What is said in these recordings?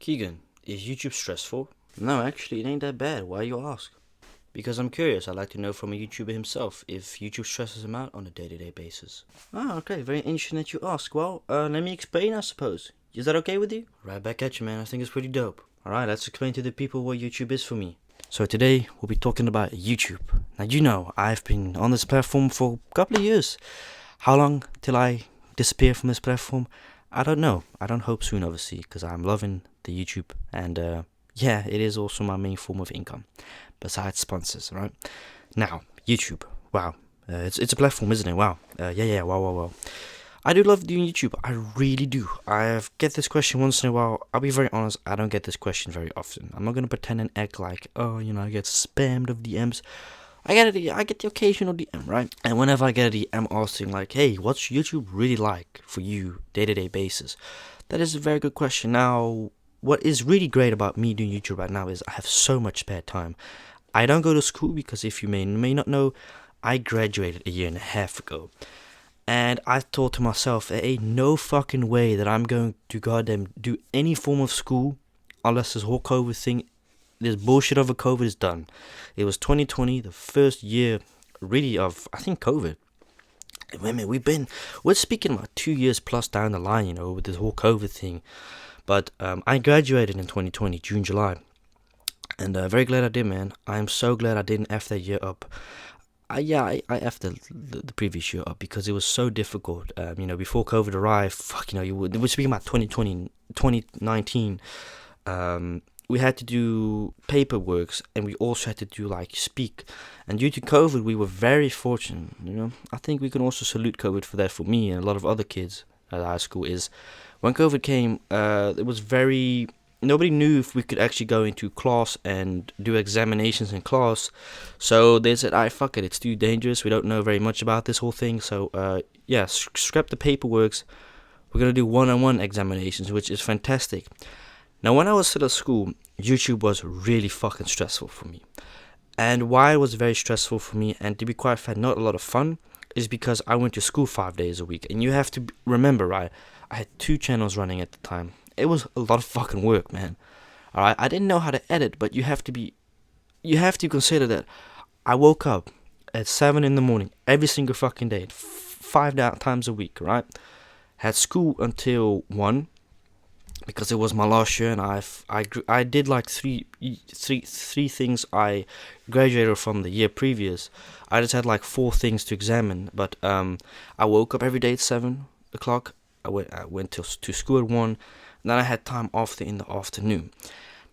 Keegan, is YouTube stressful? No, actually, it ain't that bad. Why you ask? Because I'm curious, I'd like to know from a YouTuber himself if YouTube stresses him out on a day-to-day basis. Oh, okay. Very interesting that you ask. Well, let me explain, I suppose. Is that okay with you? Right back at you, man. I think it's pretty dope. Alright, let's explain to the people what YouTube is for me. So today, we'll be talking about YouTube. Now, you know, I've been on this platform for a couple of years. How long till I disappear from this platform? I don't know. I don't hope soon, obviously, because I'm loving the YouTube. And, yeah, it is also my main form of income, besides sponsors, right? Now, YouTube. Wow. It's a platform, isn't it? Wow. Wow. I do love doing YouTube. I really do. I get this question once in a while. I'll be very honest. I don't get this question very often. I'm not gonna pretend and act like, oh, I get spammed of DMs. I get the occasional DM, right? And whenever I get a DM asking like, hey, what's YouTube really like for you day-to-day basis? That is a very good question. Now, what is really great about me doing YouTube right now is I have so much spare time. I don't go to school because if you may not know, I graduated a year and a half ago. And I thought to myself, there ain't no fucking way that I'm going to goddamn do any form of school unless this whole COVID thing, this bullshit over COVID is done. It was 2020, the first year really of, I think, COVID. Women, we're speaking about 2 years plus down the line, with this whole COVID thing. But I graduated in 2020, June, July. And very glad I did, man. I am so glad I didn't F that year up. I effed the previous year up because it was so difficult. Before COVID arrived, we're speaking about 2020, 2019. We had to do paperworks and we also had to do like speak. And due to COVID, we were very fortunate. I think we can also salute COVID for that. For me and a lot of other kids at high school is when COVID came, it was very. Nobody knew if we could actually go into class and do examinations in class. So they said, fuck it, it's too dangerous. We don't know very much about this whole thing. So, scrap the paperworks. We're going to do one-on-one examinations, which is fantastic. Now, when I was still at school, YouTube was really fucking stressful for me. And why it was very stressful for me, and to be quite fair, not a lot of fun, is because I went to school 5 days a week. And you have to remember, right, I had 2 channels running at the time. It was a lot of fucking work, man. Alright, I didn't know how to edit, but you have to consider that I woke up at 7 in the morning every single fucking day, 5 times a week, right? Had school until 1 because it was my last year, and I did like three things I graduated from the year previous. I just had like 4 things to examine, but I woke up every day at 7 o'clock. I went to school at 1. And then I had time off in the afternoon.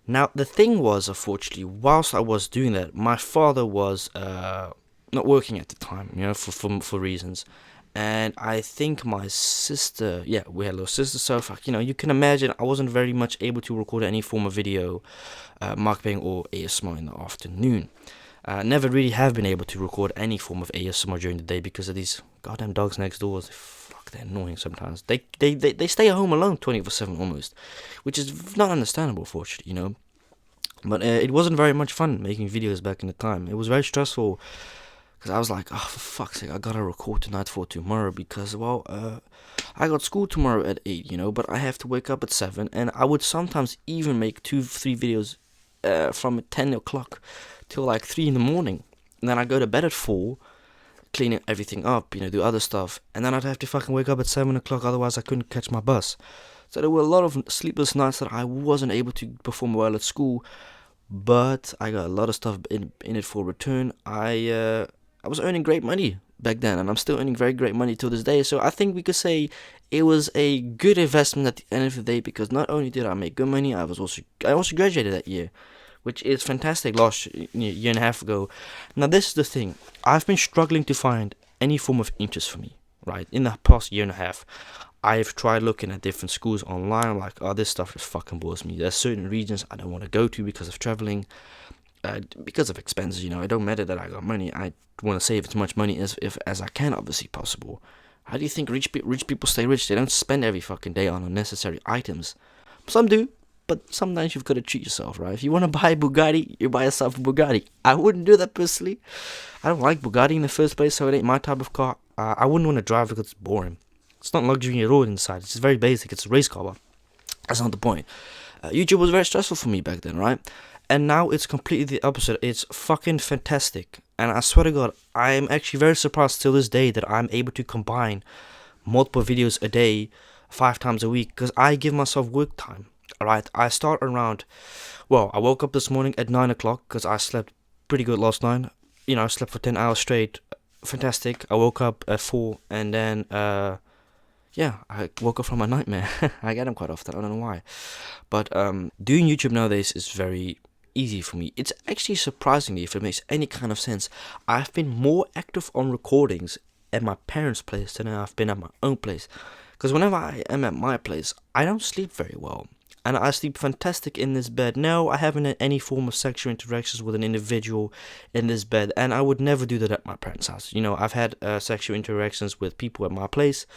Now, the thing was, unfortunately, whilst I was doing that, my father was not working at the time, for reasons. And I think my sister, we had a little sister, so, you can imagine I wasn't very much able to record any form of video, mukbang or ASMR in the afternoon. Never really have been able to record any form of ASMR during the day because of these goddamn dogs next door. They're annoying sometimes. They stay at home alone 24/7 almost, which is not understandable, fortunately, But it wasn't very much fun making videos back in the time. It was very stressful because I was like, oh, for fuck's sake, I gotta record tonight for tomorrow because, I got school tomorrow at 8, but I have to wake up at 7, and I would sometimes even make 2-3 videos from 10 o'clock till like 3 in the morning, and then I go to bed at 4. Cleaning everything up, do other stuff, and then I'd have to fucking wake up at 7 o'clock, otherwise I couldn't catch my bus. So there were a lot of sleepless nights that I wasn't able to perform well at school, but I got a lot of stuff in it for return. I was earning great money back then, and I'm still earning very great money till this day, so I think we could say it was a good investment at the end of the day, because not only did I make good money, I also graduated that year, which is fantastic, last year and a half ago. Now, this is the thing. I've been struggling to find any form of interest for me, right? In the past year and a half, I've tried looking at different schools online. I'm like, oh, this stuff just fucking bores me. There's certain regions I don't want to go to because of traveling, because of expenses, It don't matter that I got money. I want to save as much money as I can, obviously, possible. How do you think rich people stay rich? They don't spend every fucking day on unnecessary items. Some do. But sometimes you've got to treat yourself, right? If you want to buy a Bugatti, you buy yourself a Bugatti. I wouldn't do that personally. I don't like Bugatti in the first place, so it ain't my type of car. I wouldn't want to drive because it's boring. It's not luxury at all inside. It's just very basic. It's a race car, but that's not the point. YouTube was very stressful for me back then, right? And now it's completely the opposite. It's fucking fantastic. And I swear to God, I'm actually very surprised till this day that I'm able to combine multiple videos a day, 5 times a week, because I give myself work time. Alright, I start around, well, I woke up this morning at 9 o'clock because I slept pretty good last night. You know, I slept for 10 hours straight. Fantastic. I woke up at 4 and then, yeah, I woke up from a nightmare. I get them quite often, I don't know why. But doing YouTube nowadays is very easy for me. It's actually surprisingly, if it makes any kind of sense, I've been more active on recordings at my parents' place than I've been at my own place. Because whenever I am at my place, I don't sleep very well. And I sleep fantastic in this bed. No, I haven't had any form of sexual interactions with an individual in this bed. And I would never do that at my parents' house. You know, I've had sexual interactions with people at my place.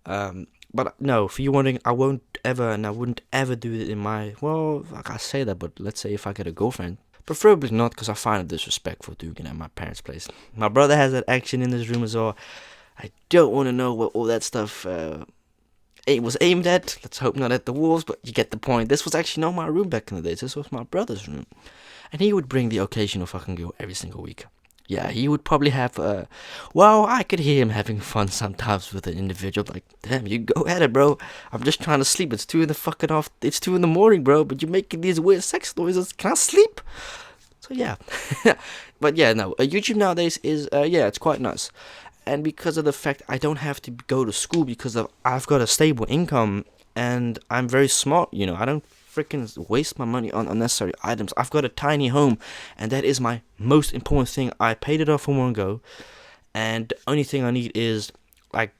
But no, for you wondering, I won't ever, and I wouldn't ever do it in my, well, like I say that, but let's say if I get a girlfriend. Preferably not, because I find it disrespectful doing it at my parents' place. My brother has that action in his room as well. I don't want to know what all that stuff it was aimed at. Let's hope not at the walls, but you get the point. This was actually not my room back in the days. This was my brother's room. And he would bring the occasional fucking girl every single week. Yeah, he would probably have, well, I could hear him having fun sometimes with an individual. Like, damn, you go at it, bro. I'm just trying to sleep. It's 2 in the morning, bro. But you're making these weird sex noises. Can I sleep? So, yeah. But, yeah, no. YouTube nowadays is, yeah, it's quite nice. And because of the fact I don't have to go to school because I've got a stable income and I'm very smart, you know, I don't freaking waste my money on unnecessary items. I've got a tiny home, and that is my most important thing. I paid it off in one go, and the only thing I need is like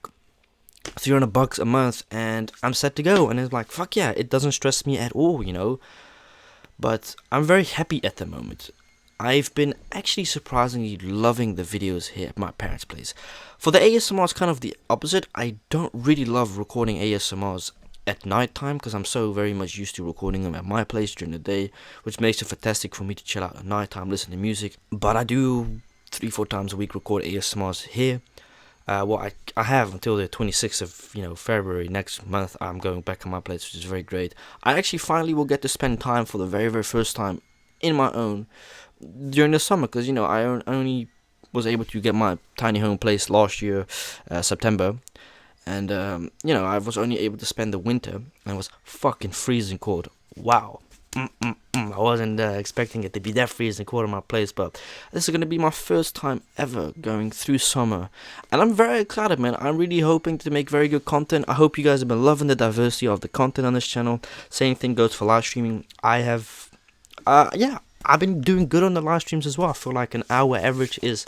$300 a month, and I'm set to go. And it's like, fuck yeah, it doesn't stress me at all, you know. But I'm very happy at the moment. I've been actually surprisingly loving the videos here at my parents' place. For the ASMR, it's kind of the opposite. I don't really love recording ASMRs at night time because I'm so very much used to recording them at my place during the day, which makes it fantastic for me to chill out at night time, listen to music. But I do 3-4 times a week record ASMRs here. Well, I have until the 26th of February next month. I'm going back on my place, which is very great. I actually finally will get to spend time for the very, very first time in my own during the summer, because I only was able to get my tiny home place last year, September. And, I was only able to spend the winter, and it was fucking freezing cold. Wow. I wasn't expecting it to be that freezing cold in my place, but this is going to be my first time ever going through summer. And I'm very excited, man. I'm really hoping to make very good content. I hope you guys have been loving the diversity of the content on this channel. Same thing goes for live streaming. I've been doing good on the live streams as well. I feel like an hour average is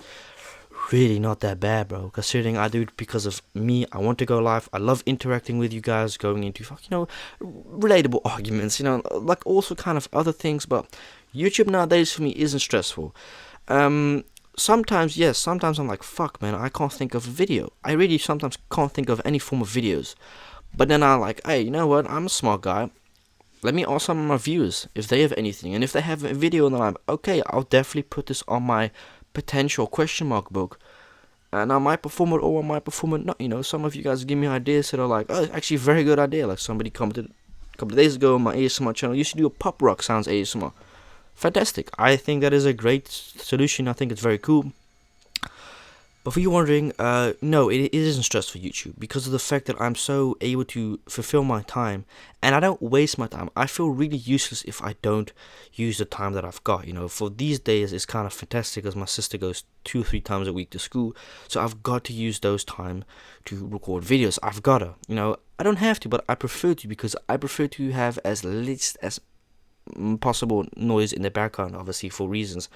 really not that bad, bro, considering I do it because of me. I want to go live. I love interacting with you guys, going into relatable arguments, like also kind of other things. But YouTube nowadays for me isn't stressful. Sometimes I'm like, fuck, man, I can't think of a video. I really sometimes can't think of any form of videos. But then I'm like, hey, you know what, I'm a smart guy. Let me ask some of my viewers if they have anything, and if they have a video, then I'm okay, I'll definitely put this on my potential question mark book, and I might perform it or I might perform it not. Some of you guys give me ideas that are like, oh, actually very good idea. Like somebody commented a couple of days ago on my ASMR channel, you should do a pop rock sounds ASMR. Fantastic. I think that is a great solution. I think it's very cool. But for you wondering, no, it isn't stress for YouTube because of the fact that I'm so able to fulfill my time and I don't waste my time. I feel really useless if I don't use the time that I've got. For these days, it's kind of fantastic as my sister goes 2-3 times a week to school. So I've got to use those time to record videos. I've got to, I don't have to, but I prefer to because I prefer to have as least as possible noise in the background, obviously for reasons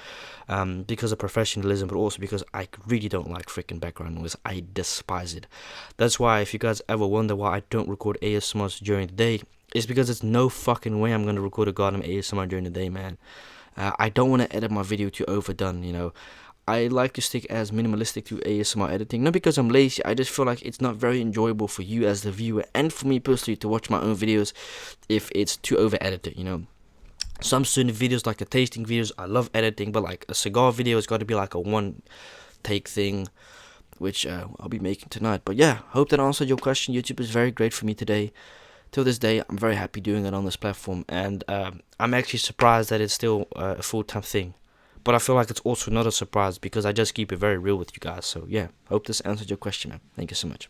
because of professionalism, but also because I really don't like freaking background noise. I despise it. That's why if you guys ever wonder why I don't record ASMRs during the day, it's because there's no fucking way I'm going to record a goddamn ASMR during the day, man. I don't want to edit my video too overdone. I like to stick as minimalistic to ASMR editing, not because I'm lazy. I just feel like it's not very enjoyable for you as the viewer and for me personally to watch my own videos if it's too over edited. Some certain videos, like the tasting videos, I love editing, but like a cigar video has got to be like a one take thing, which I'll be making tonight. But yeah, hope that answered your question. YouTube is very great for me today. till this day, I'm very happy doing it on this platform, and I'm actually surprised that it's still a full-time thing. But I feel like it's also not a surprise because I just keep it very real with you guys. So yeah, hope this answered your question, man. Thank you so much.